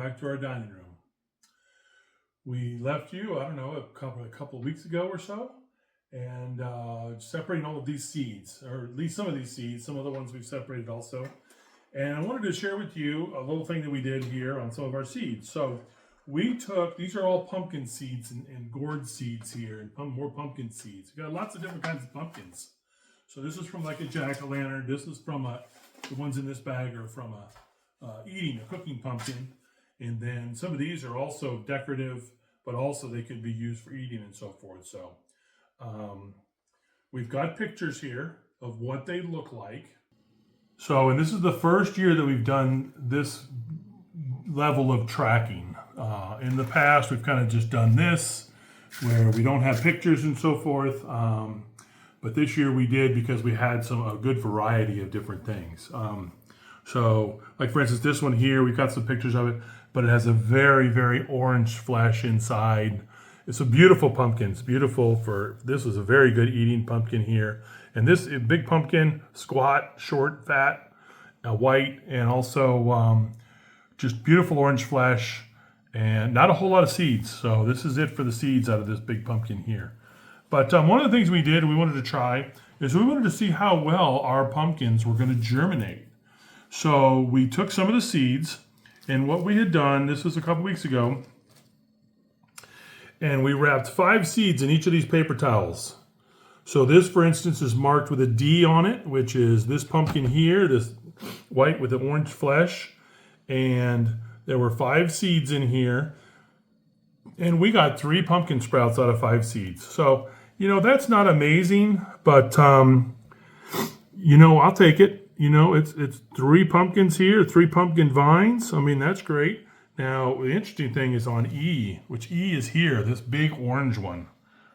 back to our dining room. We left you, I don't know, a couple of weeks ago or so, and separating all of these seeds, or at least some of these seeds. Some of the ones we've separated also. And I wanted to share with you a little thing that we did here on some of our seeds. So we took, these are all pumpkin seeds and gourd seeds here, and more pumpkin seeds. We got lots of different kinds of pumpkins. So this is from like a jack-o'-lantern. This is from the ones in this bag are from a cooking pumpkin. And then some of these are also decorative, but also they could be used for eating and so forth. So we've got pictures here of what they look like. So, and this is the first year that we've done this level of tracking. In the past, we've kind of just done this, where we don't have pictures and so forth. But this year we did because we had a good variety of different things. So, like for instance, this one here, we've got some pictures of it, but it has a very, very orange flesh inside. It's a beautiful pumpkin. It's beautiful this is a very good eating pumpkin here. And this big pumpkin, squat, short, fat, white, and also just beautiful orange flesh and not a whole lot of seeds. So this is it for the seeds out of this big pumpkin here. But one of the things we wanted to try, is we wanted to see how well our pumpkins were going to germinate. So we took some of the seeds, and what we had done, this was a couple weeks ago, and we wrapped 5 seeds in each of these paper towels. So this, for instance, is marked with a D on it, which is this pumpkin here, this white with the orange flesh. And there were 5 seeds in here. And we got 3 pumpkin sprouts out of 5 seeds. So, that's not amazing, but, I'll take it. It's 3 pumpkins here, 3 pumpkin vines. I mean, that's great. Now, the interesting thing is on E, which E is here, this big orange one,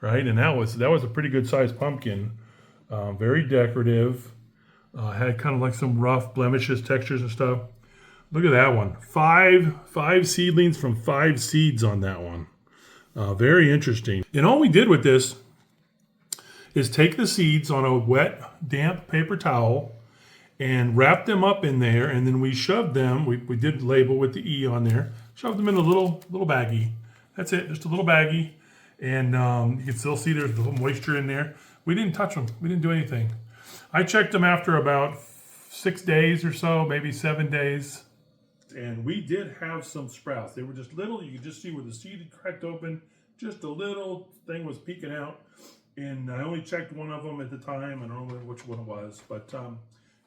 right? And that was a pretty good sized pumpkin, very decorative, had kind of like some rough blemishes, textures and stuff. Look at that one, 5 seedlings from 5 seeds on that one. Very interesting. And all we did with this is take the seeds on a wet, damp paper towel and wrap them up in there, and then we shoved them, we did label with the E on there, shoved them in a little baggie. That's it, just a little baggie. And you can still see there's a little moisture in there. We didn't touch them, we didn't do anything. I checked them after about 6 days or so, maybe 7 days. And we did have some sprouts. They were just little, you could just see where the seed had cracked open, just a little thing was peeking out. And I only checked one of them at the time, I don't remember which one it was, but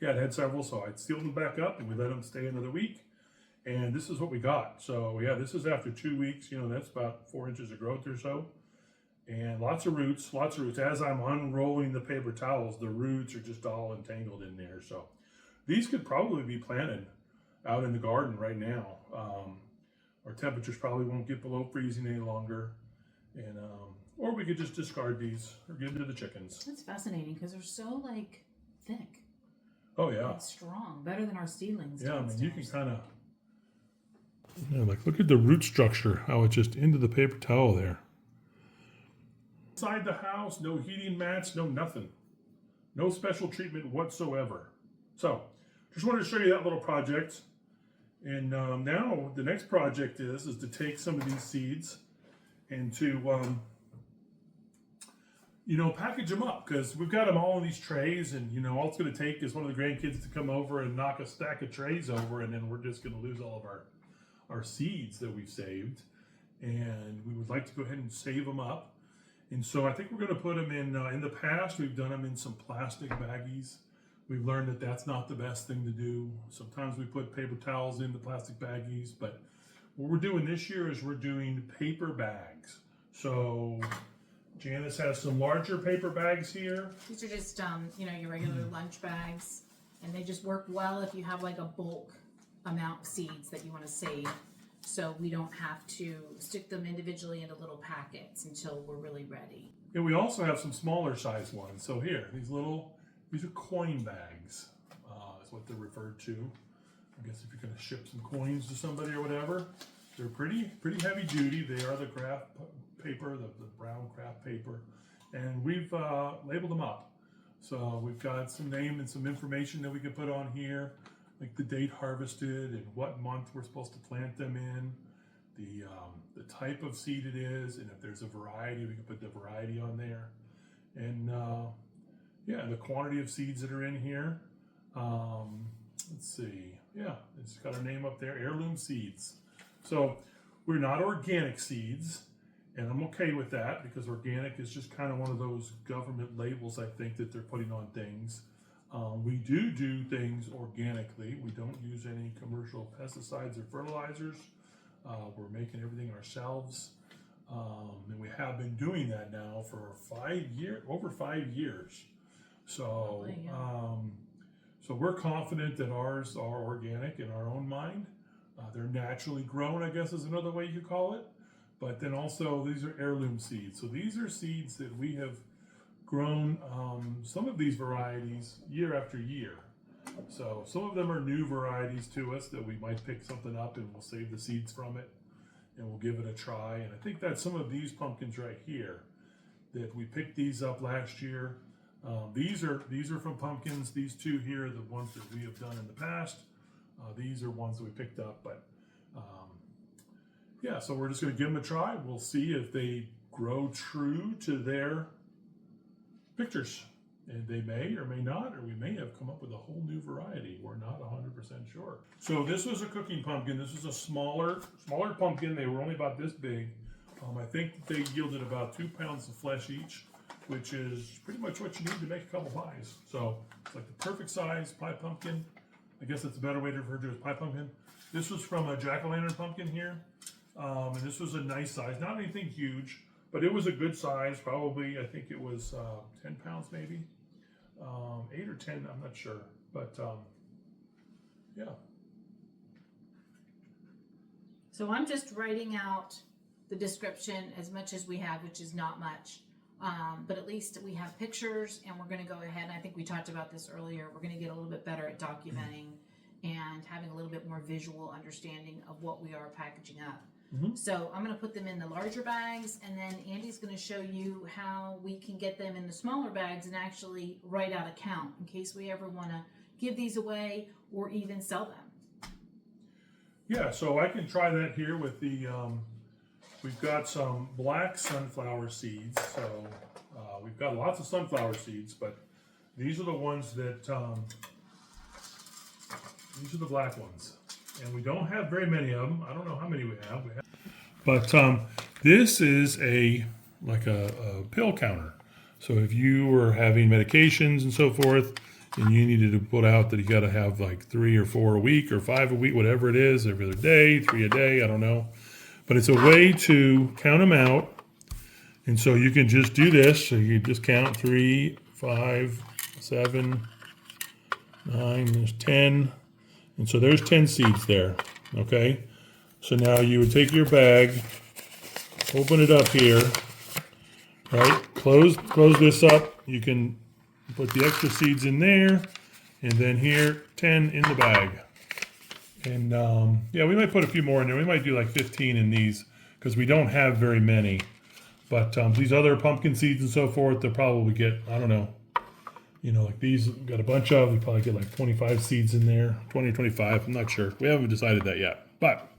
yeah, it had several, so I sealed them back up and we let them stay another week. And this is what we got. So yeah, this is after 2 weeks, that's about 4 inches of growth or so. And lots of roots. As I'm unrolling the paper towels, the roots are just all entangled in there. So these could probably be planted out in the garden right now. Our temperatures probably won't get below freezing any longer. And or we could just discard these or give them to the chickens. That's fascinating because they're so thick. Oh yeah. And strong, better than our seedlings. Yeah, I mean you can kind of look at the root structure, how it's just into the paper towel there. Inside the house, no heating mats, no nothing. No special treatment whatsoever. So, just wanted to show you that little project. And now the next project is to take some of these seeds and to package them up, because we've got them all in these trays, and all it's going to take is one of the grandkids to come over and knock a stack of trays over, and then we're just going to lose all of our seeds that we've saved. And we would like to go ahead and save them up. And so I think we're going to put them in the past, we've done them in some plastic baggies. We've learned that that's not the best thing to do. Sometimes we put paper towels in the plastic baggies, but what we're doing this year is we're doing paper bags. So Janice has some larger paper bags here. These are just, your regular lunch bags, and they just work well if you have like a bulk amount of seeds that you want to save. So we don't have to stick them individually into little packets until we're really ready. And we also have some smaller size ones. So here, these are coin bags, is what they're referred to. I guess if you're going to ship some coins to somebody or whatever, they're pretty heavy duty. They are the craft paper, the brown craft paper, and we've labeled them up. So we've got some name and some information that we can put on here. like the date harvested and what month we're supposed to plant them in, the type of seed it is, and if there's a variety, we can put the variety on there. And yeah, the quantity of seeds that are in here. Let's see. Yeah, it's got our name up there, heirloom seeds. So we're not organic seeds, and I'm okay with that because organic is just kind of one of those government labels, I think, that they're putting on things. We do things organically. We don't use any commercial pesticides or fertilizers. We're making everything ourselves. And we have been doing that now for over 5 years. So, Lovely, yeah. so we're confident that ours are organic in our own mind. They're naturally grown, I guess is another way you could call it. But then also these are heirloom seeds. So these are seeds that we have grown some of these varieties year after year. So some of them are new varieties to us that we might pick something up and we'll save the seeds from it and we'll give it a try. And I think that some of these pumpkins right here, that we picked these up last year. These are from pumpkins. These two here are the ones that we have done in the past. These are ones that we picked up, but yeah, so we're just going to give them a try. We'll see if they grow true to their pictures. And they may or may not, or we may have come up with a whole new variety. We're not 100% sure. So this was a cooking pumpkin. This is a smaller pumpkin. They were only about this big. I think they yielded about 2 pounds of flesh each, which is pretty much what you need to make a couple pies. So it's like the perfect size pie pumpkin. I guess that's a better way to refer to it as pie pumpkin. This was from a jack-o'-lantern pumpkin here. And this was a nice size, not anything huge, but it was a good size. Probably, I think it was 10 pounds maybe. 8 or 10, I'm not sure. But yeah. So I'm just writing out the description as much as we have, which is not much. But at least we have pictures, and we're going to go ahead. I think we talked about this earlier. We're going to get a little bit better at documenting and having a little bit more visual understanding of what we are packaging up. Mm-hmm. So I'm going to put them in the larger bags, and then Andy's going to show you how we can get them in the smaller bags and actually write out a count in case we ever want to give these away or even sell them. Yeah, so I can try that here with the, we've got some black sunflower seeds. So we've got lots of sunflower seeds, but these are the ones that, these are the black ones. And we don't have very many of them. I don't know how many we have. But this is like a pill counter. So if you were having medications and so forth, and you needed to put out that you got to have like 3 or 4 a week or 5 a week, whatever it is, every other day, 3 a day, I don't know. But it's a way to count them out. And so you can just do this. So you just count 3, 5, 7, 9, there's 10. And so there's 10 seeds there, okay? So now you would take your bag, open it up here, right? Close this up. You can put the extra seeds in there, and then here, 10 in the bag. And yeah, we might put a few more in there. We might do like 15 in these because we don't have very many. But these other pumpkin seeds and so forth, they'll probably get, I don't know, you know, like these, we've got a bunch of, we probably get like 25 seeds in there, 20, 25, I'm not sure. We haven't decided that yet. But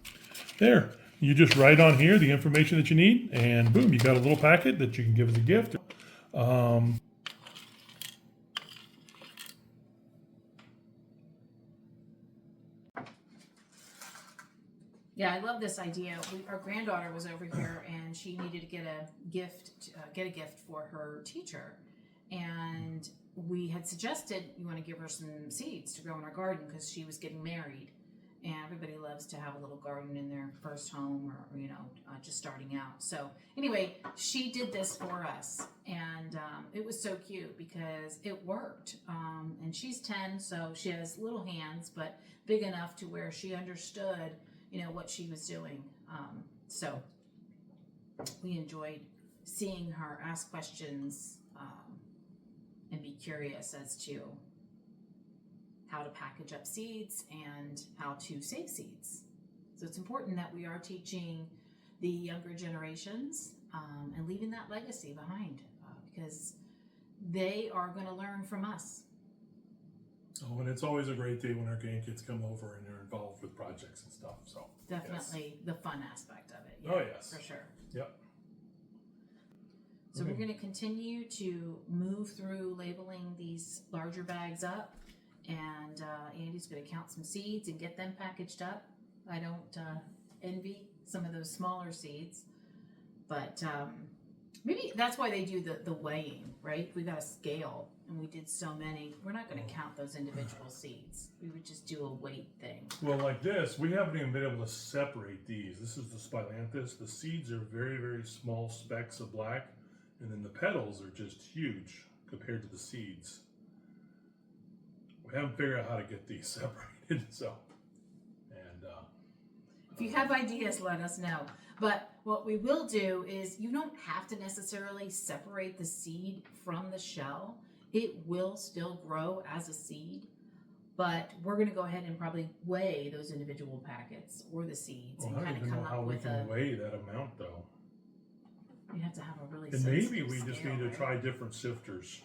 there, you just write on here the information that you need, and boom, you got a little packet that you can give as a gift. Yeah, I love this idea. Our granddaughter was over here, and she needed to get a gift for her teacher, and we had suggested you want to give her some seeds to grow in our garden because she was getting married, and everybody loves to have a little garden in their first home or you know just starting out. So anyway, she did this for us, and it was so cute because it worked. And she's 10, so she has little hands, but big enough to where she understood what she was doing. So we enjoyed seeing her ask questions and be curious as to how to package up seeds and how to save seeds. So it's important that we are teaching the younger generations and leaving that legacy behind because they are going to learn from us. Oh, and it's always a great day when our grandkids come over and they're involved with projects and stuff. So Definitely the fun aspect of it. Oh, yes. For sure. Yep. So we're going to continue to move through labeling these larger bags up, and Andy's going to count some seeds and get them packaged up. I don't envy some of those smaller seeds, but maybe that's why they do the weighing, right? We got a scale and we did so many. We're not going to count those individual seeds. We would just do a weight thing. Well, like this, we haven't even been able to separate these. This is the Spilanthes. The seeds are very, very small specks of black, and then the petals are just huge compared to the seeds. We haven't figured out how to get these separated, so. And if you have ideas, let us know. But what we will do is you don't have to necessarily separate the seed from the shell. It will still grow as a seed, but we're going to go ahead and probably weigh those individual packets or the seeds well, and I kind don't of even come know how up we with can weigh that amount, though. You have to have a really And sensitive maybe we just scale, need to right? try different sifters.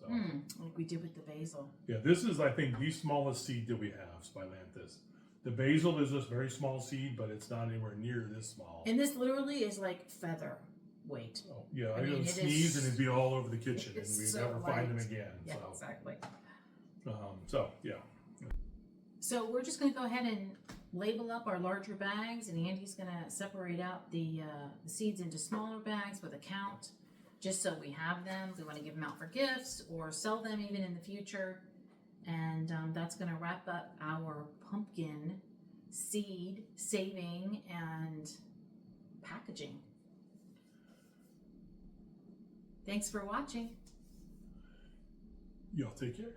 So. Like we did with the basil. Yeah, this is, I think, the smallest seed that we have, Spilanthes. The basil is this very small seed, but it's not anywhere near this small. And this literally is like feather weight. Oh, yeah, I I mean, would it sneeze is- and it'd be all over the kitchen, and it's we'd so never find them light. again. Yeah, So, exactly. yeah. So we're just going to go ahead and label up our larger bags, and Andy's going to separate out the seeds into smaller bags with a count, just so we have them. We want to give them out for gifts or sell them even in the future. And that's going to wrap up our pumpkin seed saving and packaging. Thanks for watching. Y'all take care.